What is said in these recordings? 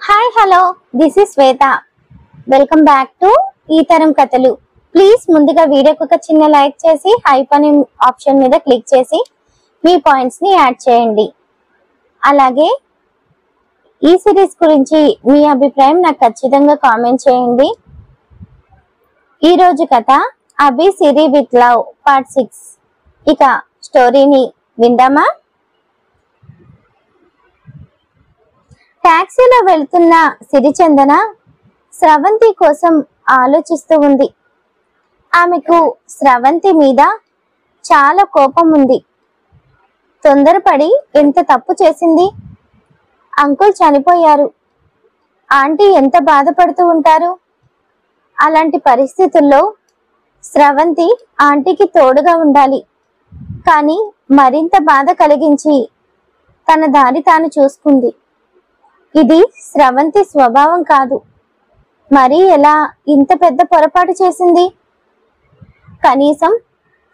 Hi hello this is Shweta. Welcome back to ఈ తరం కథలు. ప్లీజ్ ముందుగా వీడియోకి ఒక చిన్న లైక్ చేసి హైప్ అనే ఆప్షన్ మీద క్లిక్ చేసి మీ పాయింట్స్ ని యాడ్ చేయండి. అలాగే ఈ సిరీస్ గురించి మీ అభిప్రాయం నాకు ఖచ్చితంగా కామెంట్ చేయండి. ఈ రోజు కథ అభి సిరి విత్ లవ్ పార్ట్ 6. ఇక స్టోరీని విందామా? టాక్సీలో వెళ్తున్న సిరిచందన స్రవంతి కోసం ఆలోచిస్తూ ఉంది. ఆమెకు స్రవంతి మీద చాలా కోపం ఉంది. తొందరపడి ఎంత తప్పు చేసింది. అంకుల్ చనిపోయారు. ఆంటీ ఎంత బాధపడుతూ ఉంటారు. అలాంటి పరిస్థితుల్లో స్రవంతి ఆంటీకి తోడుగా ఉండాలి. కానీ మరింత బాధ కలిగించి తన దారి తాను చూసుకుంది. ఇది స్రవంతి స్వభావం కాదు. మరి ఎలా ఇంత పెద్ద పొరపాటు చేసింది? కనీసం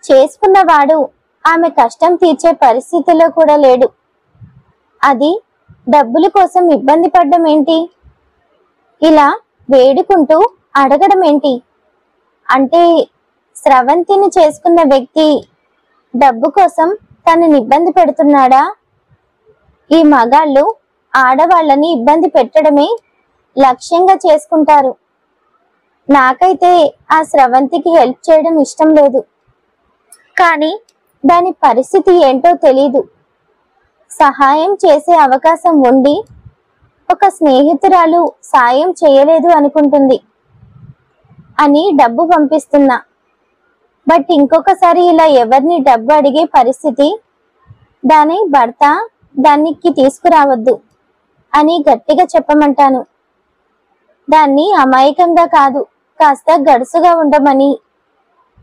చేసుకున్నవాడు ఆమె కష్టం తీర్చే పరిస్థితిలో కూడా లేడు. అది డబ్బుల కోసం ఇబ్బంది పడ్డం ఏంటి? ఇలా వేడుకుంటూ అడగడం ఏంటి? అంటే స్రవంతిని చేసుకున్న వ్యక్తి డబ్బు కోసం తనని ఇబ్బంది పెడుతున్నాడా? ఈ మగాళ్ళు ఆడవాళ్ళని ఇబ్బంది పెట్టడమే లక్ష్యంగా చేసుకుంటారు. నాకైతే ఆ స్రవంతికి హెల్ప్ చేయడం ఇష్టం లేదు. కానీ దాని పరిస్థితి ఏంటో తెలీదు. సహాయం చేసే అవకాశం ఉండి ఒక స్నేహితురాలు సాయం చేయలేదు అనుకుంటుంది అని డబ్బు పంపిస్తున్నా. బట్ ఇంకొకసారి ఇలా ఎవరిని డబ్బు అడిగే పరిస్థితి దాని భర్త దానికి తీసుకురావద్దు అని గట్టిగా చెప్పమంటాను. దాన్ని అమాయకంగా కాదు, కాస్త గడుసుగా ఉండమని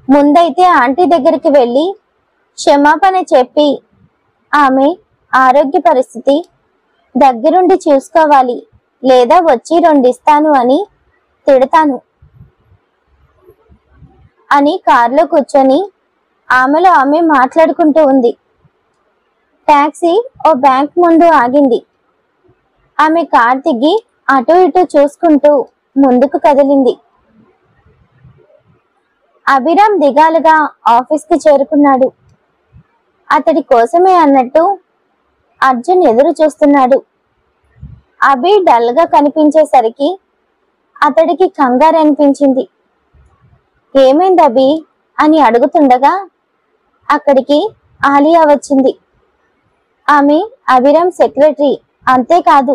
ముందైతే ఆంటీ దగ్గరికి వెళ్ళి క్షమాపణ చెప్పి ఆమె ఆరోగ్య పరిస్థితి దగ్గరుండి చూసుకోవాలి, లేదా వచ్చి 2 ఇస్తాను అని తిడతాను అని కారులో కూర్చొని ఆమెలో ఆమె మాట్లాడుకుంటూ ఉంది. టాక్సీ ఓ బ్యాంక్ ముందు ఆగింది. ఆమె కార్ దిగి అటు ఇటు చూసుకుంటూ ముందుకు కదిలింది. అభిరామ్ దిగాలుగా ఆఫీస్కి చేరుకున్నాడు. అతడి కోసమే అన్నట్టు అర్జున్ ఎదురు చూస్తున్నాడు. అభి డల్ గా కనిపించేసరికి అతడికి కంగారు అనిపించింది. ఏమైంది అభి అని అడుగుతుండగా అక్కడికి ఆలియా వచ్చింది. ఆమె అభిరామ్ సెక్రటరీ. అంతేకాదు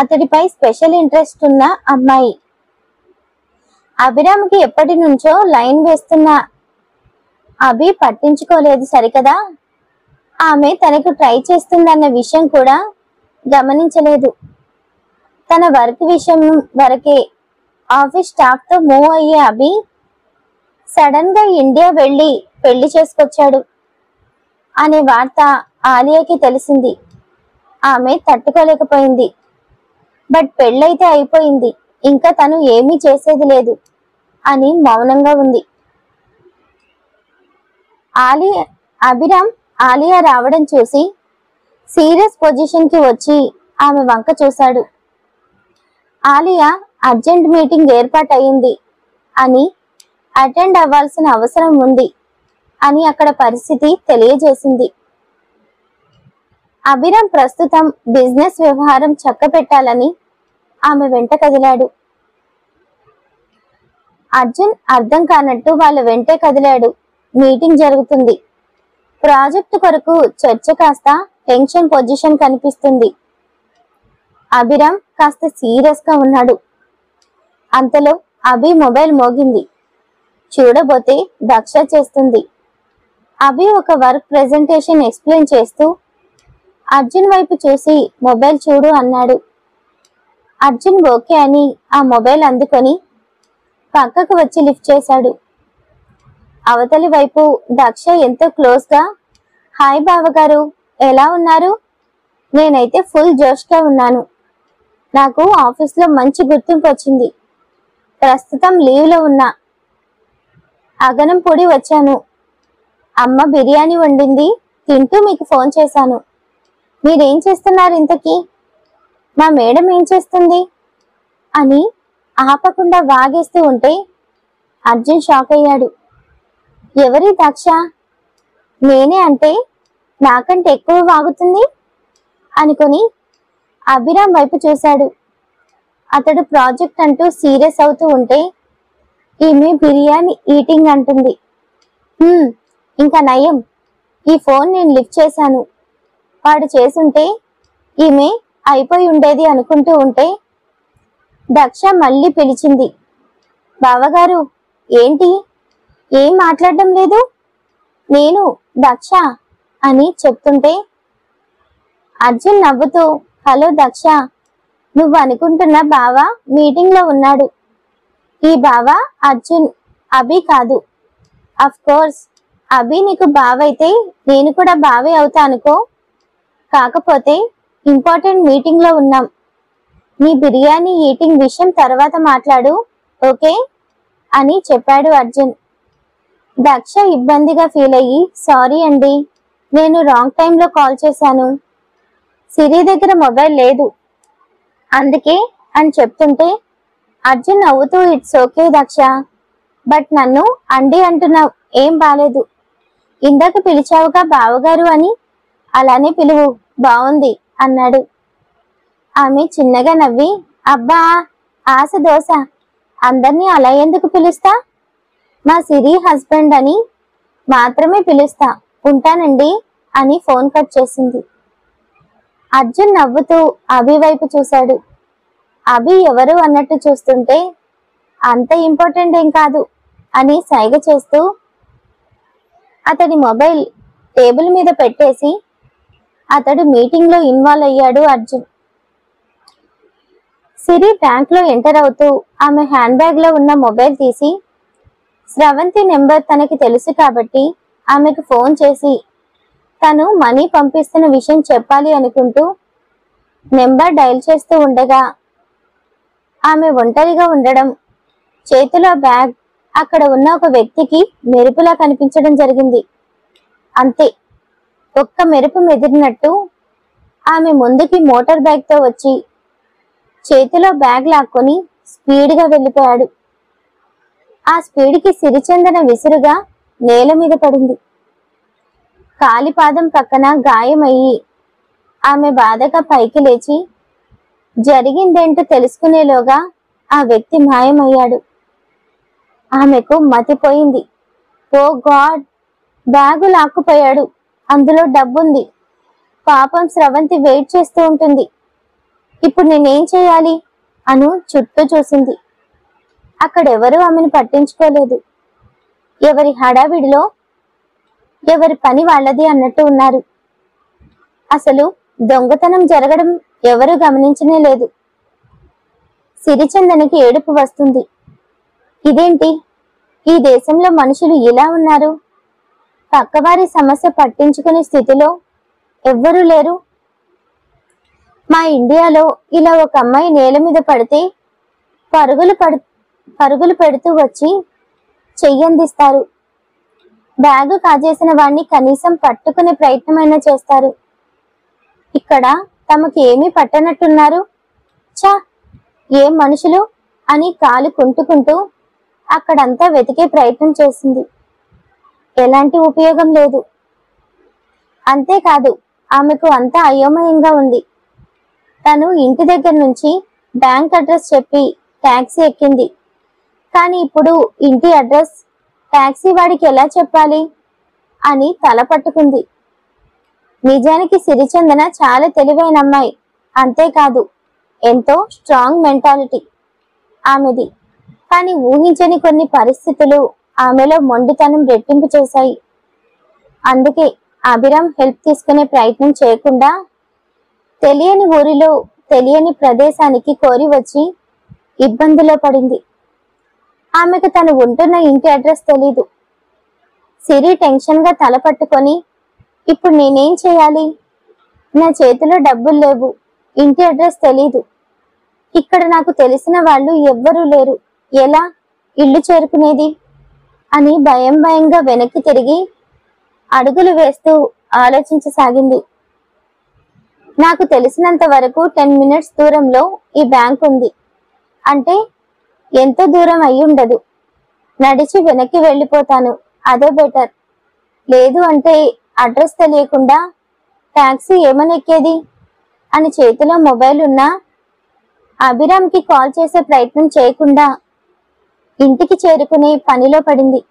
అతడిపై స్పెషల్ ఇంట్రెస్ట్ ఉన్న అమ్మాయి. అభిరామ్కి ఎప్పటి నుంచో లైన్ వేస్తున్న అభి పట్టించుకోలేదు సరికదా. ఆమె తనకు ట్రై చేస్తుందన్న విషయం కూడా గమనించలేదు. తన వర్క్ విషయం వరకే ఆఫీస్ స్టాఫ్ తో మూవ్ అయ్యే అభి సడన్ గా ఇండియా వెళ్ళి పెళ్లి చేసుకొచ్చాడు అనే వార్త ఆలియాకి తెలిసింది. ఆమె తట్టుకోలేకపోయింది. బట్ పెళ్ళైతే అయిపోయింది, ఇంకా తను ఏమీ చేసేది లేదు అని మౌనంగా ఉంది. అభిరామ్ ఆలియా రావడం చూసి సీరియస్ పొజిషన్ కి వచ్చి ఆమె వంక చూశాడు. ఆలియా అర్జెంట్ మీటింగ్ ఏర్పాటు అయింది అని, అటెండ్ అవ్వాల్సిన అవసరం ఉంది అని అక్కడ పరిస్థితి తెలియజేసింది. అభిరామ్ ప్రస్తుతం బిజినెస్ వ్యవహారం చక్కబెట్టాలని ఆమె వెంట కదిలాడు. అర్జున్ అర్థం కానట్టు వాళ్ళ వెంటే కదిలాడు. మీటింగ్ జరుగుతుంది. ప్రాజెక్టు కొరకు చర్చ కాస్త టెన్షన్ పొజిషన్ కనిపిస్తుంది. అభిరామ్ కాస్త సీరియస్ గా ఉన్నాడు. అంతలో అభి మొబైల్ మోగింది. చూడబోతే దక్ష చేస్తుంది. అభి ఒక వర్క్ ప్రెజెంటేషన్ ఎక్స్ప్లెయిన్ చేస్తూ అర్జున్ వైపు చూసి మొబైల్ చూడు అన్నాడు. అర్జున్ ఓకే అని ఆ మొబైల్ అందుకొని పక్కకు వచ్చి లిఫ్ట్ చేశాడు. అవతలి వైపు దక్ష ఎంతో క్లోజ్ గా, హాయ్ బావగారు, ఎలా ఉన్నారు? నేనైతే ఫుల్ జోష్ గా ఉన్నాను. నాకు ఆఫీస్లో మంచి గుర్తింపు వచ్చింది. ప్రస్తుతం లీవ్ లో ఉన్నా. అగనం పొడి వచ్చాను. అమ్మ బిర్యానీ వండింది, తింటూ మీకు ఫోన్ చేశాను. మీరేం చేస్తున్నారు ఇంతకీ? మా మేడం ఏం చేస్తుంది అని ఆపకుండా వాగేస్తూ ఉంటే అర్జున్ షాక్ అయ్యాడు. ఎవరి దక్ష? నేనే అంటే నాకంటే ఎక్కువ వాగుతుంది అనుకొని అభిరామ్ వైపు చూశాడు. అతడు ప్రాజెక్ట్ అంటూ సీరియస్ అవుతూ ఉంటే ఈమె బిర్యానీ ఈటింగ్ అంటుంది. ఇంకా నయం, ఈ ఫోన్ నేను లిఫ్ట్ చేశాను. వాడు చేసుంటే ఈమె అయిపోయి ఉండేది అనుకుంటూ ఉంటే దక్ష మళ్ళీ పిలిచింది. బావగారు, ఏంటి ఏం మాట్లాడడం లేదు? నేను దక్ష అని చెప్తుంటే అర్జున్ నవ్వుతూ, హలో దక్ష, నువ్వు అనుకుంటున్న బావ మీటింగ్ లో ఉన్నాడు. ఈ బావ అర్జున్, అభి కాదు. అఫ్ కోర్స్ అభి నీకు బావైతే నేను కూడా బావే అవుతా అనుకో. కాకపోతే ఇంపార్టెంట్ మీటింగ్ లో ఉన్నాం. నీ బిర్యానీ ఈటింగ్ విషయం తర్వాత మాట్లాడు, ఓకే అని చెప్పాడు అర్జున్. దక్ష ఇబ్బందిగా ఫీల్ అయ్యి, సారీ అండి, నేను రాంగ్ టైంలో కాల్ చేశాను. సిరి దగ్గర మొబైల్ లేదు అందుకే అని చెప్తుంటే అర్జున్ నవ్వుతూ, ఇట్స్ ఓకే దక్ష, బట్ నన్ను అండి అంటున్నావు, ఏం బాలేదు. ఇందాక పిలిచావుగా బావగారు అని, అలానే పిలువు, బాగుంది అన్నాడు. ఆమె చిన్నగా నవ్వి, అబ్బా ఆశ దోశ, అందరినీ అలా ఎందుకు పిలుస్తా? మా సిరి హస్బెండ్ అని మాత్రమే పిలుస్తా, ఉంటానండి అని ఫోన్ కట్ చేసింది. అర్జున్ నవ్వుతూ అభి వైపు చూశాడు. అభి ఎవరు అన్నట్టు చూస్తుంటే అంత ఇంపార్టెంట్ ఏం కాదు అని సైగ చేస్తూ అతడి మొబైల్ టేబుల్ మీద పెట్టేసి అతడు మీటింగ్ లో ఇన్వాల్వ్ అయ్యాడు అర్జున్. సిరి బ్యాంక్ లో ఎంటర్ అవుతూ ఆమె హ్యాండ్ బ్యాగ్ లో ఉన్న మొబైల్ తీసి, స్రవంతి నెంబర్ తనకి తెలుసు కాబట్టి ఆమెకు ఫోన్ చేసి తను మనీ పంపిస్తున్న విషయం చెప్పాలి అనుకుంటూ నెంబర్ డయల్ చేస్తూ ఉండగా ఆమె ఒంటరిగా ఉండడం, చేతిలో బ్యాగ్ అక్కడ ఉన్న ఒక వ్యక్తికి మెరుపులా కనిపించడం జరిగింది. అంతే, ఒక్క మెరుపు మెదిరినట్టు ఆమె ముందుకి మోటార్ బైక్ తో వచ్చి చేతిలో బ్యాగ్ లాక్కొని స్పీడ్గా వెళ్ళిపోయాడు. ఆ స్పీడ్కి సిరిచందన విసురుగా నేల మీద పడింది. కాలిపాదం పక్కన గాయమయ్యి ఆమె బాధగా పైకి లేచి జరిగిందేంటో తెలుసుకునేలోగా ఆ వ్యక్తి మాయమయ్యాడు. ఆమెకు మతిపోయింది. ఓ గాడ్, బ్యాగు లాక్కుపోయాడు, అందులో డబ్బుంది. పాపం స్రవంతి వెయిట్ చేస్తూ ఉంటుంది. ఇప్పుడు నేనేం చేయాలి అను చుట్టూ చూసింది. అక్కడెవరూ ఆమెను పట్టించుకోలేదు. ఎవరి హడావిడిలో ఎవరి పని వాళ్ళది అన్నట్టు ఉన్నారు. అసలు దొంగతనం జరగడం ఎవరూ గమనించనే లేదు. సిరిచందనికి ఏడుపు వస్తుంది. ఇదేంటి, ఈ దేశంలో మనుషులు ఇలా ఉన్నారు? పక్కవారి సమస్య పట్టించుకునే స్థితిలో ఎవ్వరూ లేరు. మా ఇండియాలో ఇలా ఒక అమ్మాయి నేల మీద పడితే పరుగులు పెడుతూ వచ్చి చెయ్యందిస్తారు. బ్యాగు కాజేసిన వాణ్ణి కనీసం పట్టుకునే ప్రయత్నమైనా చేస్తారు. ఇక్కడ తమకి ఏమీ పట్టనట్టున్నారు. చా, ఏం మనుషులు అని కాలు కుంటుకుంటూ అక్కడంతా వెతికే ప్రయత్నం చేసింది. ఎలాంటి ఉపయోగం లేదు. అంతేకాదు, ఆమెకు అంతా అయోమయంగా ఉంది. తను ఇంటి దగ్గర నుంచి బ్యాంక్ అడ్రస్ చెప్పి ట్యాక్సీ ఎక్కింది. కానీ ఇప్పుడు ఇంటి అడ్రస్ ట్యాక్సీ వాడికి ఎలా చెప్పాలి అని తల పట్టుకుంది. నిజానికి సిరిచందన చాలా తెలివైన అమ్మాయి. అంతేకాదు, ఎంతో స్ట్రాంగ్ మెంటాలిటీ ఆమెది. కానీ ఊహించని కొన్ని పరిస్థితులు ఆమెలో మొండితనం రెట్టింపు చేశాయి. అందుకే అభిరామ్ హెల్ప్ తీసుకునే ప్రయత్నం చేయకుండా తెలియని ఊరిలో తెలియని ప్రదేశానికి కోరి వచ్చి ఇబ్బందిలో పడింది. ఆమెకు తను ఉంటున్న ఇంటి అడ్రస్ తెలీదు. సిరి టెన్షన్ గా తల పట్టుకొని, ఇప్పుడు నేనేం చేయాలి? నా చేతిలో డబ్బులు లేవు, ఇంటి అడ్రస్ తెలీదు, ఇక్కడ నాకు తెలిసిన వాళ్ళు ఎవ్వరూ లేరు, ఎలా ఇల్లు చేరుకునేది అని భయంగా వెనక్కి తిరిగి అడుగులు వేస్తూ ఆలోచించసాగింది. నాకు తెలిసినంత వరకు 10 మినిట్స్ దూరంలో ఈ బ్యాంక్ ఉంది. అంటే ఎంత దూరం అయి ఉండదు. నడిచి వెనక్కి వెళ్ళిపోతాను, అదే బెటర్. లేదు అంటే అడ్రస్ తెలియకుండా టాక్సీ ఏమనెక్కేది అని చేతిలో మొబైల్ ఉన్నా అభిరామ్కి కాల్ చేసే ప్రయత్నం చేయకుండా ఇంటికి చేరుకునే పనిలో పడింది.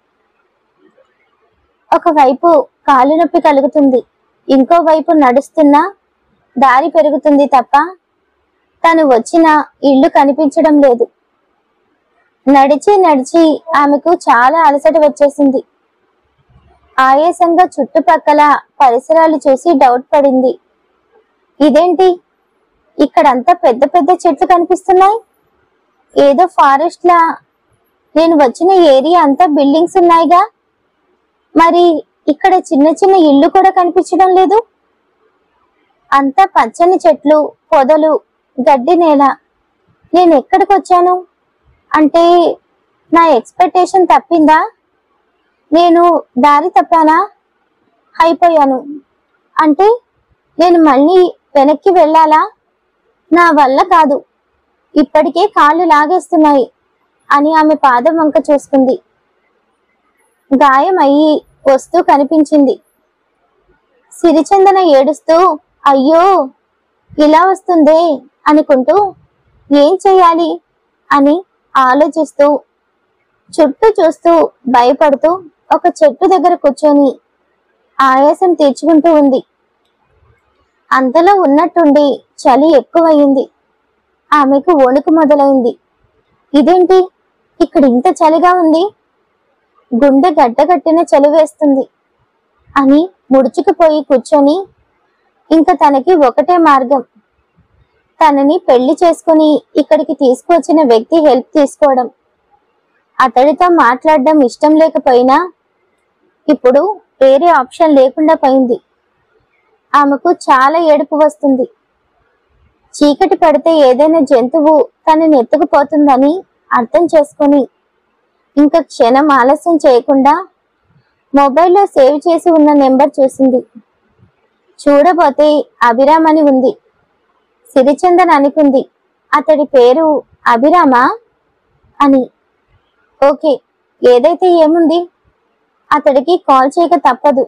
ఒకవైపు కాలు నొప్పి కలుగుతుంది, ఇంకోవైపు నడుస్తున్నా దారి పెరుగుతుంది తప్ప తను వచ్చిన ఇల్లు కనిపించడం లేదు. నడిచి నడిచి ఆమెకు చాలా అలసట వచ్చేసింది. ఆయాసంగా చుట్టుపక్కల పరిసరాలు చూసి డౌట్ పడింది. ఇదేంటి, ఇక్కడంతా పెద్ద పెద్ద చెట్లు కనిపిస్తున్నాయి, ఏదో ఫారెస్ట్ లా. నేను వచ్చిన ఏరియా అంతా బిల్డింగ్స్ ఉన్నాయిగా, మరి ఇక్కడ చిన్న చిన్న ఇల్లు కూడా కనిపించడం లేదు. అంతా పచ్చని చెట్లు, పొదలు, గడ్డి నేల. నేను ఎక్కడికి వచ్చాను? అంటే నా ఎక్స్పెక్టేషన్ తప్పిందా? నేను దారి తప్పానా? అయిపోయాను. అంటే నేను మళ్ళీ వెనక్కి వెళ్ళాలా? నా వల్ల కాదు, ఇప్పటికే కాళ్ళు లాగేస్తున్నాయి అని ఆమె పాదం వంక చూసుకుంది. గాయం అయ్యి వస్తూ కనిపించింది. సిరిచందన ఏడుస్తూ అయ్యో ఇలా వస్తుందే అనుకుంటూ ఏం చెయ్యాలి అని ఆలోచిస్తూ చుట్టూ చూస్తూ భయపడుతూ ఒక చెట్టు దగ్గర కూర్చొని ఆయాసం తీర్చుకుంటూ ఉంది. అంతలో ఉన్నట్టుండి చలి ఎక్కువయింది. ఆమెకు వణుకు మొదలైంది. ఇదేంటి, ఇక్కడ ఇంత చలిగా ఉంది, గుండె గడ్డగట్టిన చలి వేస్తుంది అని ముడుచుకుపోయి కూర్చొని ఇంకా తనకి ఒకటే మార్గం, తనని పెళ్లి చేసుకుని ఇక్కడికి తీసుకువచ్చిన వ్యక్తి హెల్ప్ తీసుకోవడం. అతడితో మాట్లాడడం ఇష్టం లేకపోయినా ఇప్పుడు వేరే ఆప్షన్ లేకుండా పోయింది. ఆమెకు చాలా ఏడుపు వస్తుంది. చీకటి పడితే ఏదైనా జంతువు తనని ఎత్తుకుపోతుందని అర్థం చేసుకుని ఇంకా క్షణం ఆలస్యం చేయకుండా మొబైల్లో సేవ్ చేసి ఉన్న నెంబర్ చూసింది. చూడబోతే అభిరామ్ అని ఉంది. సిరిచందన్ అనుకుంది, అతడి పేరు అభిరామా అని. ఓకే, ఏదైతే ఏముంది, అతడికి కాల్ చేయక తప్పదు.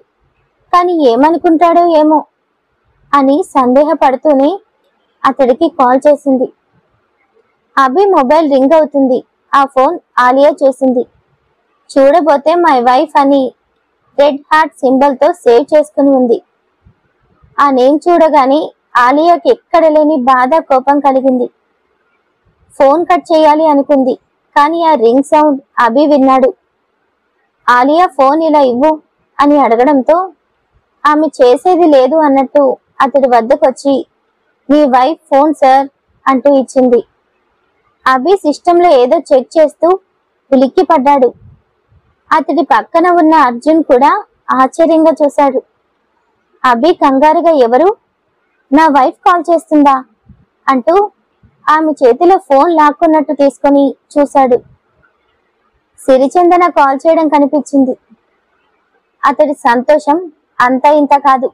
కానీ ఏమనుకుంటాడో ఏమో అని సందేహపడుతూనే అతడికి కాల్ చేసింది. అభి మొబైల్ రింగ్ అవుతుంది. ఆ ఫోన్ ఆలియా చూసింది. చూడబోతే మై వైఫ్ అని రెడ్ హార్ట్ సింబల్ తో సేవ్ చేసుకుని ఉంది. ఆ నేమ్ చూడగానే ఆలియాకి ఎక్కడ లేని బాధ, కోపం కలిగింది. ఫోన్ కట్ చేయాలి అనుకుంది, కానీ ఆ రింగ్ సౌండ్ అభి విన్నాడు. ఆలియా ఫోన్ ఇలా ఇవ్వు అని అడగడంతో ఆమె చేసేది లేదు అన్నట్టు అతడి వద్దకొచ్చి మీ వైఫ్ ఫోన్ సార్ అంటూ ఇచ్చింది. అభి సిస్టంలో ఏదో చెక్ చేస్తూ ఉలిక్కి పడ్డాడు. అతడి పక్కన ఉన్న అర్జున్ కూడా ఆశ్చర్యంగా చూశాడు. అభి కంగారుగా ఎవరు, నా వైఫ్ కాల్ చేస్తుందా అంటూ ఆమె చేతిలో ఫోన్ లాక్కున్నట్టు తీసుకొని చూశాడు. సిరిచందన కాల్ చేయడం కనిపించింది. అతడి సంతోషం అంతా ఇంత కాదు.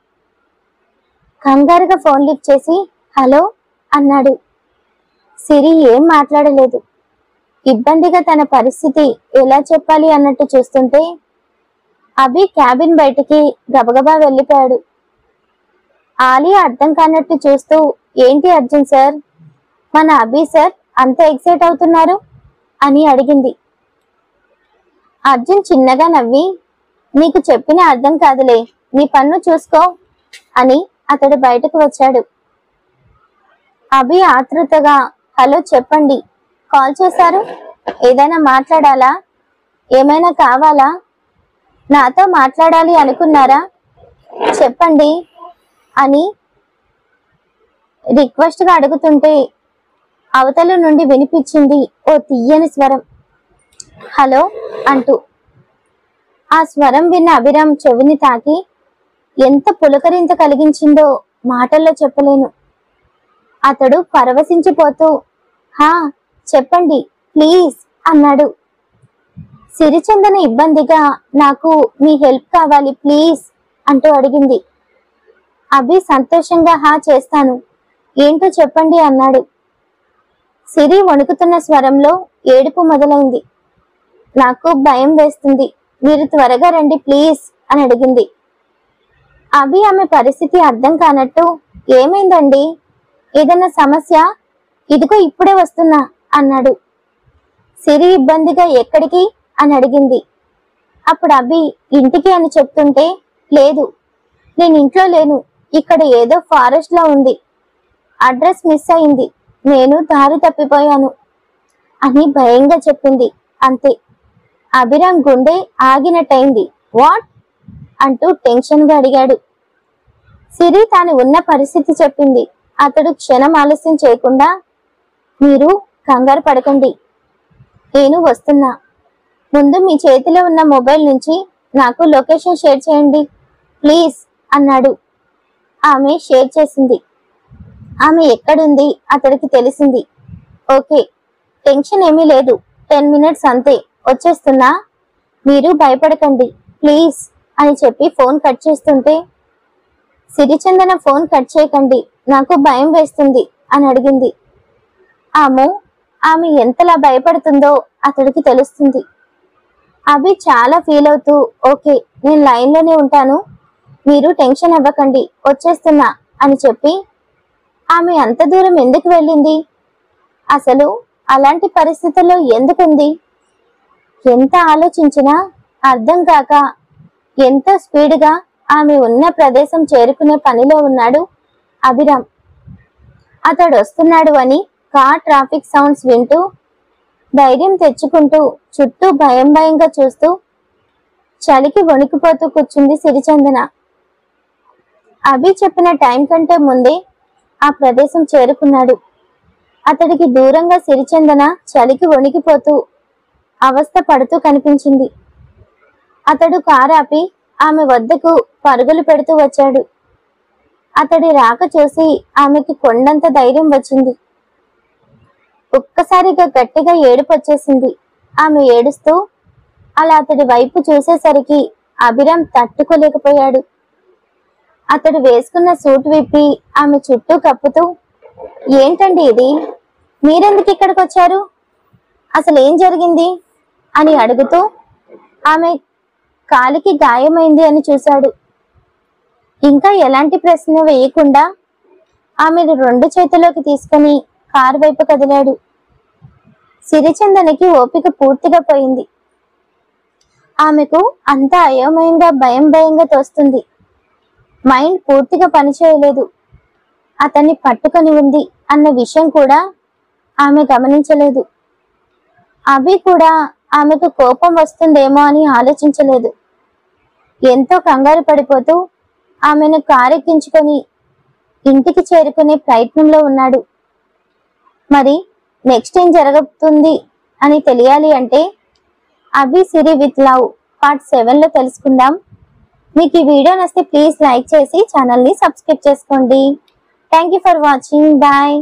కంగారుగా ఫోన్ లిఫ్ట్ చేసి హలో అన్నాడు. సిరి ఏం మాట్లాడలేదు. ఇబ్బందిగా తన పరిస్థితి ఎలా చెప్పాలి అన్నట్టు చూస్తుంటే అభి క్యాబిన్ బయటికి గబగబా వెళ్ళిపోయాడు. ఆలియా అర్థం కానట్టు చూస్తూ ఏంటి అర్జున్ సార్, మన అభి సార్ అంత ఎక్సైట్ అవుతున్నారు అని అడిగింది. అర్జున్ చిన్నగా నవ్వి నీకు చెప్పిన అర్థం కాదులే, నీ పన్ను చూసుకో అని అతడు బయటకు వచ్చాడు. అభి ఆతృతగా హలో చెప్పండి, కాల్ చేశారు, ఏదైనా మాట్లాడాలా, ఏమైనా కావాలా, నాతో మాట్లాడాలి అనుకున్నారా, చెప్పండి అని రిక్వెస్ట్ గా అడుగుతుంటే అవతల నుండి వినిపించింది ఓ తీయని స్వరం, హలో అంటూ. ఆ స్వరం విన్న అభిరామ్ చెవిని తాకి ఎంత పులకరింత కలిగించిందో మాటల్లో చెప్పలేను. అతడు పరవశించిపోతూ హా చెప్పండి ప్లీజ్ అన్నాడు. సిరిచందన ఇబ్బందిగా నాకు మీ హెల్ప్ కావాలి ప్లీజ్ అంటూ అడిగింది. అభి సంతోషంగా హా చేస్తాను, ఏంటో చెప్పండి అన్నాడు. సిరి వణుకుతున్న స్వరంలో ఏడుపు మొదలైంది. నాకు భయం వేస్తుంది, మీరు త్వరగా రండి ప్లీజ్ అని అడిగింది. అభి ఆమె పరిస్థితి అర్థం కానట్టు, ఏమైందండి, ఏదన్నా సమస్య, ఇదిగో ఇప్పుడే వస్తున్నా అన్నాడు. సిరి ఇబ్బందిగా ఎక్కడికి అని అడిగింది. అప్పుడు అభి ఇంటికి అని చెప్తుంటే, లేదు నేను ఇంట్లో లేను, ఇక్కడ ఏదో ఫారెస్ట్ లో ఉంది, అడ్రస్ మిస్ అయింది, నేను దారి తప్పిపోయాను అని భయంగా చెప్పింది. అంతే, అభిరామ్ గుండె ఆగినట్టయింది. వాట్ అంటూ టెన్షన్ గా అడిగాడు. సిరి తాను ఉన్న పరిస్థితి చెప్పింది. అతడు క్షణం ఆలస్యం చేయకుండా, మీరు కంగారు పడకండి, నేను వస్తున్నా, ముందు మీ చేతిలో ఉన్న మొబైల్ నుంచి నాకు లొకేషన్ షేర్ చేయండి ప్లీజ్ అన్నాడు. ఆమె షేర్ చేసింది. ఆమె ఎక్కడుంది అతడికి తెలిసింది. ఓకే, టెన్షన్ ఏమీ లేదు, 10 minutes అంతే, వచ్చేస్తున్నా, మీరు భయపడకండి ప్లీజ్ అని చెప్పి ఫోన్ కట్ చేస్తుంటే, సిరిచందన ఫోన్ కట్ చేయకండి, నాకు భయం వేస్తుంది అని అడిగింది. ఆమె ఎంతలా భయపడుతుందో అతడికి తెలుస్తుంది. అభి చాలా ఫీల్ అవుతూ, ఓకే నేను లైన్లోనే ఉంటాను, మీరు టెన్షన్ అవ్వకండి, వచ్చేస్తున్నా అని చెప్పి ఆమె అంత దూరం ఎందుకు వెళ్ళింది, అసలు అలాంటి పరిస్థితుల్లో ఎందుకుంది, ఎంత ఆలోచించినా అర్థం కాక ఎంతో స్పీడ్గా ఆమె ఉన్న ప్రదేశం చేరుకునే పనిలో ఉన్నాడు అభిరామ్. అతడు వస్తున్నాడు అని కార్ ట్రాఫిక్ సౌండ్స్ వింటూ ధైర్యం తెచ్చుకుంటూ చుట్టూ భయం భయంగా చూస్తూ చలికి వణికిపోతూ కూర్చుంది సిరిచందన. అభి చెప్పిన టైం కంటే ముందే ఆ ప్రదేశం చేరుకున్నాడు. అతడికి దూరంగా సిరిచందన చలికి వణికిపోతూ అవస్థ పడుతూ కనిపించింది. అతడు కారు ఆపి ఆమె వద్దకు పరుగులు పెడుతూ వచ్చాడు. అతడి రాక చూసి ఆమెకి కొండంత ధైర్యం వచ్చింది. ఒక్కసారిగా గట్టిగా ఏడుపు వచ్చేసింది. ఆమె ఏడుస్తూ అలా అతడి వైపు చూసేసరికి అభిరామ్ తట్టుకోలేకపోయాడు. అతడు వేసుకున్న సూట్ విప్పి ఆమె చుట్టూ కప్పుతూ, ఏంటండి ఇది, మీరెందుకు ఇక్కడికి వచ్చారు, అసలు ఏం జరిగింది అని అడుగుతూ ఆమె కాలికి గాయమైంది అని చూశాడు. ఇంకా ఎలాంటి ప్రశ్న వేయకుండా ఆమెను 2 చేతుల్లోకి తీసుకుని కారు వైపు కదిలాడు. సిరిచందనకి ఓపిక పూర్తిగా పోయింది. ఆమెకు అంతా అయోమయంగా భయం భయంగా తోస్తుంది. మైండ్ పూర్తిగా పనిచేయలేదు. అతన్ని పట్టుకొని ఉంది అన్న విషయం కూడా ఆమె గమనించలేదు. అభి కూడా ఆమెకు కోపం వస్తుందేమో అని ఆలోచించలేదు. ఎంతో కంగారు పడిపోతూ ఆమెను కారెక్కించుకొని ఇంటికి చేరుకునే ప్రయత్నంలో ఉన్నాడు. మరి నెక్స్ట్ ఏం జరగబోతుంది అని తెలియాలి అంటే అభి సిరి విత్ లవ్ పార్ట్ 7లో తెలుసుకుందాం. మీకు ఈ వీడియో నచ్చితే ప్లీజ్ లైక్ చేసి ఛానల్ని సబ్స్క్రైబ్ చేసుకోండి. Thank you for watching. Bye.